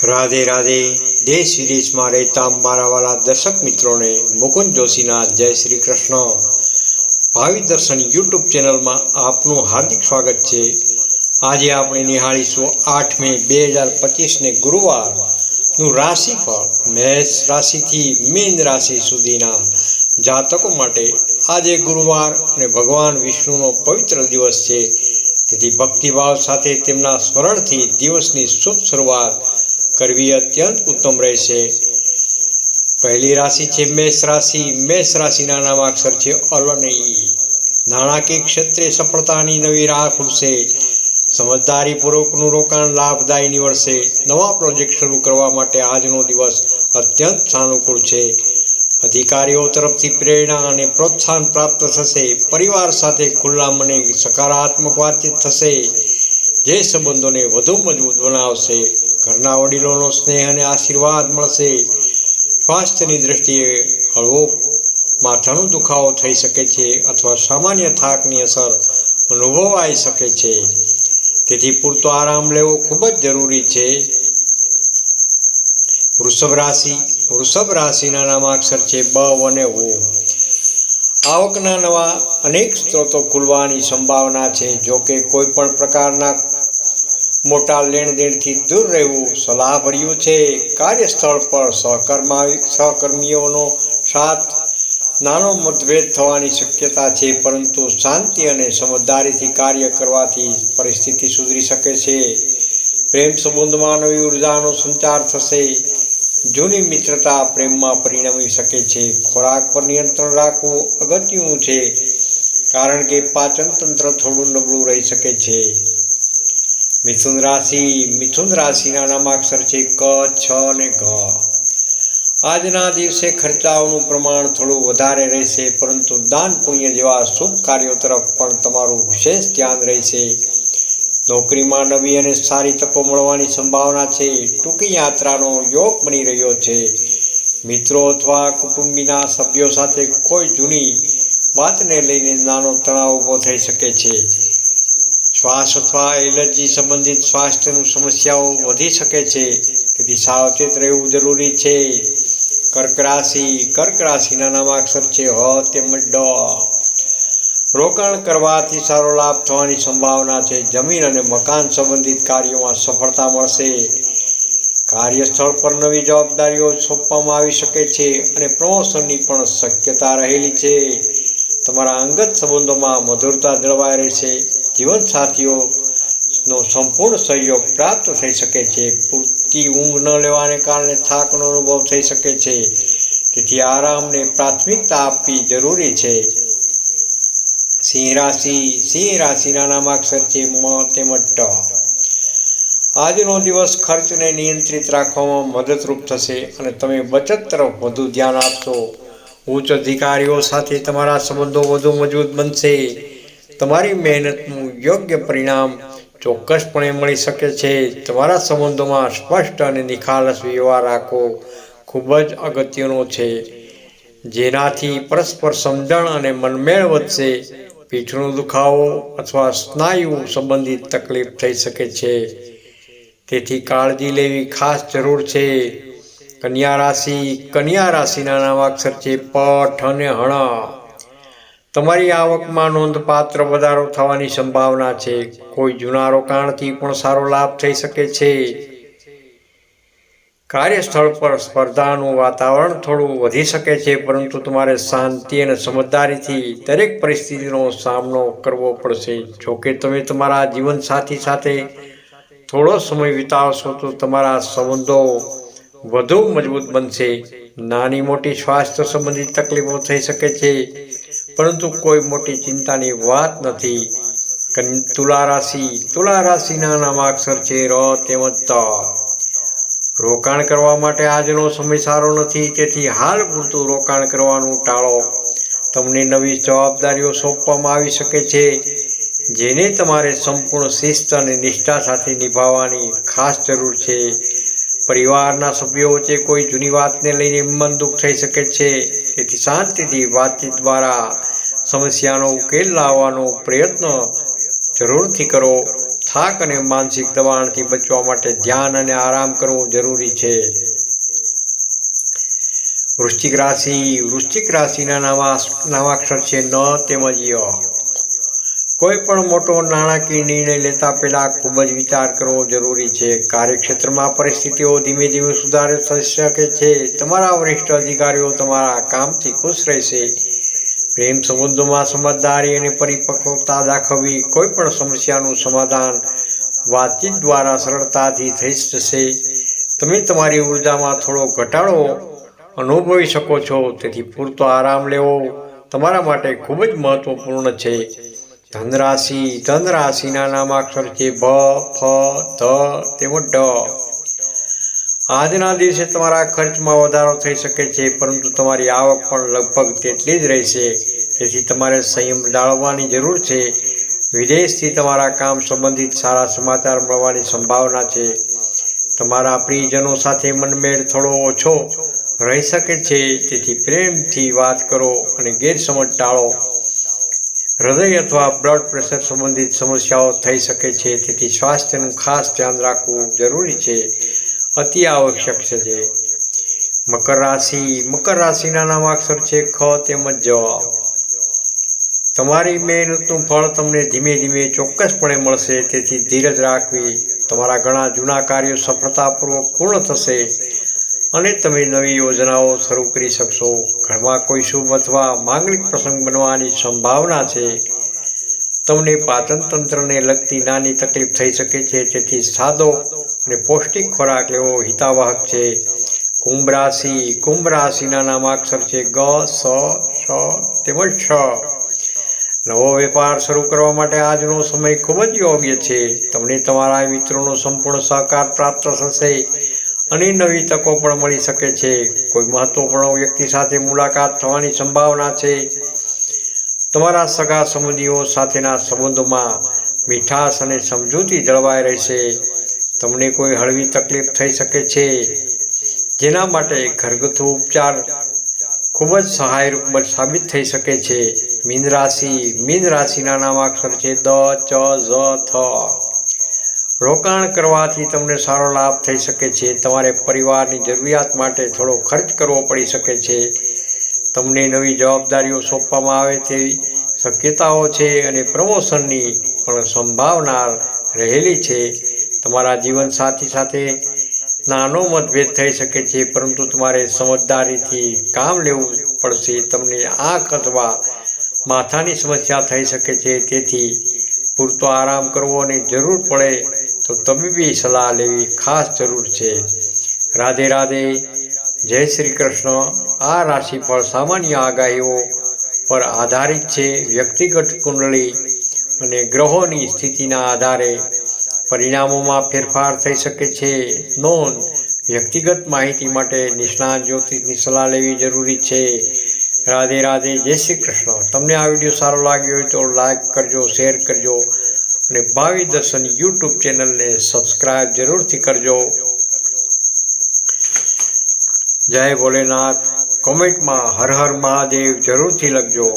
રાધે રાધે। દેશ વિદેશમાં રહેતા મારા વાલા દર્શક મિત્રોને મુકુંદ જોશીના જય શ્રી કૃષ્ણ। ભાવિ દર્શન યુટ્યુબ ચેનલમાં આપનું હાર્દિક સ્વાગત છે। આજે આપણે નિહાળીશું 8 મે 2025 ને ગુરુવારનું રાશિફળ મેષ રાશિથી મીન રાશિ સુધીના જાતકો માટે। આજે ગુરુવાર અને ભગવાન વિષ્ણુનો પવિત્ર દિવસ છે, તેથી ભક્તિભાવ સાથે તેમના સ્મરણથી દિવસની શુભ શરૂઆત કરવી અત્યંત ઉત્તમ રહેશે। પહેલી રાશિ છે મેષ રાશિ। મેષ રાશિના નામાક્ષર છે અલની। નાણાકીય ક્ષેત્રે સફળતાની નવી રાહ ખુલશે। સમજદારીપૂર્વકનું રોકાણ લાભદાયી નીવડશે। નવા પ્રોજેક્ટ શરૂ કરવા માટે આજનો દિવસ અત્યંત સાનુકૂળ છે। અધિકારીઓ તરફથી પ્રેરણા અને પ્રોત્સાહન પ્રાપ્ત થશે। પરિવાર સાથે ખુલ્લા મને સકારાત્મક વાતચીત થશે, જે સંબંધોને વધુ મજબૂત બનાવશે। ઘરના વડીલોનો સ્નેહ અને આશીર્વાદ મળશે। સ્વાસ્થ્યની દ્રષ્ટિએ હળવો માથાનો દુખાવો થઈ શકે છે અથવા સામાન્ય થાકની અસર અનુભવાઈ શકે છે, તેથી પૂરતો આરામ લેવો ખૂબ જ જરૂરી છે। વૃષભ રાશિ। વૃષભ રાશિના નામાક્ષર છે બ અને ઓ। આવકના નવા અનેક સ્ત્રોતો ખુલવાની સંભાવના છે। જોકે કોઈ પણ પ્રકારના મોટા લેણદેણથી દૂર રહેવું સલાહભર્યું છે। કાર્યસ્થળ પર સહકર્મીઓનો સાથ નાનો મતભેદ થવાની શક્યતા છે, પરંતુ શાંતિ અને સમજદારીથી કાર્ય કરવાથી પરિસ્થિતિ સુધરી શકે છે। પ્રેમ સંબંધમાં નવી ઉર્જાનો સંચાર થશે। જૂની મિત્રતા પ્રેમમાં પરિણમી શકે છે। ખોરાક પર નિયંત્રણ રાખવું અગત્યનું છે, કારણ કે પાચન તંત્ર થોડું નબળું રહી શકે છે। મિથુન રાશિ। મિથુન રાશિના નામાક્ષર છે ક, છ અને ઘ। આજના દિવસે ખર્ચાઓનું પ્રમાણ થોડું વધારે રહેશે, પરંતુ દાન પુણ્ય જેવા શુભ કાર્યો તરફ પણ તમારું વિશેષ ધ્યાન રહેશે। નોકરીમાં નવી અને સારી તકો મળવાની સંભાવના છે। ટૂંકી યાત્રાનો યોગ બની રહ્યો છે। મિત્રો અથવા કુટુંબીના સભ્યો સાથે કોઈ જૂની વાતને લઈને નાનો તણાવ ઊભો થઈ શકે છે। શ્વાસ અથવા એલર્જી સંબંધિત સ્વાસ્થ્યની સમસ્યાઓ વધી શકે છે, તેથી સાવચેત રહેવું જરૂરી છે। કર્ક રાશિ। કર્ક રાશિના નામાક્ષર છે હ તેમજ ડ। રોકાણ કરવાથી સારો લાભ થવાની સંભાવના છે। જમીન અને મકાન સંબંધિત કાર્યોમાં સફળતા મળશે। કાર્યસ્થળ પર નવી જવાબદારીઓ સોંપવામાં આવી શકે છે અને પ્રમોશનની પણ શક્યતા રહેલી છે। તમારા અંગત સંબંધોમાં મધુરતા જળવાઈ રહેશે। જીવનસાથીઓનો સંપૂર્ણ સહયોગ પ્રાપ્ત થઈ શકે છે। પૂરતી ઊંઘ ન લેવાને કારણે થાકનો અનુભવ થઈ શકે છે, તેથી આરામને પ્રાથમિકતા આપવી જરૂરી છે। સિંહ રાશિ। સિંહ રાશિના નામાક્ષર છે મ તેમજ ટ। આજનો દિવસ ખર્ચને નિયંત્રિત રાખવામાં મદદરૂપ થશે અને તમે બચત તરફ વધુ ધ્યાન આપશો। ઉચ્ચ અધિકારીઓ સાથે તમારા સંબંધો વધુ મજબૂત બનશે। તમારી મહેનતનું યોગ્ય પરિણામ ચોક્કસપણે મળી શકે છે। તમારા સંબંધોમાં સ્પષ્ટ અને નિખાલસ વ્યવહાર રાખવો ખૂબ જ અગત્યનો છે, જેનાથી પરસ્પર સમજણ અને મનમેળ વધશે। પીઠનો દુખાવો અથવા સ્નાયુ સંબંધિત તકલીફ થઈ શકે છે, તેથી કાળજી લેવી ખાસ જરૂર છે। કન્યા રાશિ। કન્યા રાશિના નામાક્ષર છે પ, ઠ અને હણ। તમારી આવકમાં નોંધપાત્ર વધારો થવાની સંભાવના છે। કોઈ જૂના રોકાણથી પણ સારો લાભ થઈ શકે છે। કાર્યસ્થળ પર સ્પર્ધાનું વાતાવરણ થોડું વધી શકે છે, પરંતુ તમારે શાંતિ અને સમજદારીથી દરેક પરિસ્થિતિનો સામનો કરવો પડશે। જોકે તમે તમારા જીવનસાથી સાથે થોડો સમય વિતાવશો તો તમારા સંબંધો વધુ મજબૂત બનશે। નાની મોટી સ્વાસ્થ્ય સંબંધિત તકલીફો થઈ શકે છે, પરંતુ કોઈ મોટી ચિંતાની વાત નથી। તુલા રાશિ। તુલા રાશિના નામાક્ષર છે ર તેમજ ત। રોકાણ કરવા માટે આજનો સમય સારો નથી, તેથી હાલ પૂરતું રોકાણ કરવાનું ટાળો। તમને નવી જવાબદારીઓ સોંપવામાં આવી શકે છે, જેને તમારે સંપૂર્ણ શિસ્ત અને નિષ્ઠા સાથે નિભાવવાની ખાસ જરૂર છે। પરિવારના સભ્યો વચ્ચે કોઈ જૂની વાતને લઈને મન દુઃખ થઈ શકે છે, તેથી શાંતિથી વાતચીત દ્વારા સમસ્યાનો ઉકેલ લાવવાનો પ્રયત્ન જરૂરથી કરો। થાક અને માનસિક દબાણથી બચવા માટે ધ્યાન અને આરામ કરવો જરૂરી છે. વૃશ્ચિક રાશિના નામાક્ષર છે ન તેમજ ય. કોઈ પણ મોટો નાણાકીય નિર્ણય લેતા પહેલા ખૂબ જ વિચાર કરવો જરૂરી છે. કાર્યક્ષેત્રમાં પરિસ્થિતિઓ ધીમે ધીમે સુધારો થઈ શકે છે. તમારા વરિષ્ઠ અધિકારીઓ તમારા કામથી ખુશ રહેશે. પ્રેમ સંબંધોમાં સમજદારી અને પરિપક્વતા દાખવવી. કોઈ પણ સમસ્યાનું સમાધાન વાતચીત દ્વારા સરળતાથી થઈ જશે. તમે તમારી ઉર્જામાં થોડો ઘટાડો અનુભવી શકો છો, તેથી પૂરતો આરામ લેવો તમારા માટે ખૂબ જ મહત્વપૂર્ણ છે. ધનરાશિના નામાક્ષર છે ભ, ફ, ધ તેમજ ઢ. આજના દિવસે તમારા ખર્ચમાં વધારો થઈ શકે છે, પરંતુ તમારી આવક પણ લગભગ તેટલી જ રહેશે. તેથી તમારે સંયમ જાળવવાની જરૂર છે. વિદેશથી તમારા કામ સંબંધિત સારા સમાચાર મળવાની સંભાવના છે. તમારા પ્રિયજનો સાથે મનમેળ થોડો ઓછો રહી શકે છે, તેથી પ્રેમથી વાત કરો અને ગેરસમજ ટાળો. હૃદય અથવા બ્લડ પ્રેશર સંબંધિત સમસ્યાઓ થઈ શકે છે, તેથી સ્વાસ્થ્યનું ખાસ ધ્યાન રાખવું જરૂરી છે, અતિ આવશ્યક છે. મકર રાશિના નામાક્ષર છે ખ તેમજ જ. તમારી મહેનતનું ફળ તમને ધીમે ધીમે ચોક્કસપણે મળશે, તેથી ધીરજ રાખવી. તમારા ઘણા જૂના કાર્યો સફળતાપૂર્વક પૂર્ણ થશે અને તમે નવી યોજનાઓ શરૂ કરી શકશો. ઘરમાં કોઈ શુભ અથવા માંગલિક પ્રસંગ બનવાની સંભાવના છે. તમને પાચન તંત્રને લગતી નાની તકલીફ થઈ શકે છે, તેથી સાદો અને પૌષ્ટિક ખોરાક લેવો હિતાવહક છે. કુંભ રાશિના નામાક્ષર છે ગ, સ, શ તેમજ શ. નવો વેપાર શરૂ કરવા માટે આજનો સમય ખૂબ જ યોગ્ય છે. તમને તમારા મિત્રોનો સંપૂર્ણ સહકાર પ્રાપ્ત થશે અને નવી તકો પણ મળી શકે છે. કોઈ મહત્વપૂર્ણ વ્યક્તિ સાથે મુલાકાત થવાની સંભાવના છે. તમારા સગા સંબંધીઓ સાથેના સંબંધોમાં મીઠાશ અને સમજૂતી જળવાઈ રહેશે. તમને કોઈ હળવી તકલીફ થઈ શકે છે, જેના માટે ઘરગથ્થુ ઉપચાર ખૂબ જ સહાયરૂપ સાબિત થઈ શકે છે. મીન રાશિના નામાક્ષર છે દ, ચ, ઝ, થ. રોકાણ કરવાથી તમને સારો લાભ થઈ શકે છે. તમારે પરિવારની જરૂરિયાત માટે થોડો ખર્ચ કરવો પડી શકે છે. તમને નવી જવાબદારીઓ સોંપવામાં આવે તેવી શક્યતાઓ છે અને પ્રમોશનની પણ સંભાવના રહેલી છે. તમારા જીવનસાથી સાથે નાનો મતભેદ થઈ શકે છે, પરંતુ તમારે સમજદારીથી કામ લેવું પડશે. તમને આંખ અથવા માથાની સમસ્યા થઈ શકે છે, તેથી પૂરતો આરામ કરવો અને જરૂર પડે તો તબીબી સલાહ લેવી ખાસ જરૂર છે. રાધે રાધે, જય શ્રી કૃષ્ણ. આ રાશિફળ સામાન્ય આગાહીઓ પર આધારિત છે. વ્યક્તિગત કુંડળી અને ગ્રહોની સ્થિતિના આધારે પરિણામોમાં ફેરફાર થઈ શકે છે. નોંધ: વ્યક્તિગત માહિતી માટે નિષ્ણાત જ્યોતિષની સલાહ લેવી જરૂરી છે. રાધે રાધે, જય શ્રી કૃષ્ણ. તમને આ વિડીયો સારો લાગ્યો હોય તો લાઈક કરજો, શેર કરજો અને ભાવિ દર્શન યુટ્યુબ ચેનલને સબસ્ક્રાઈબ જરૂરથી કરજો. જય ભોલેનાથ. કોમેન્ટમાં હર હર મહાદેવ જરૂરથી લખજો.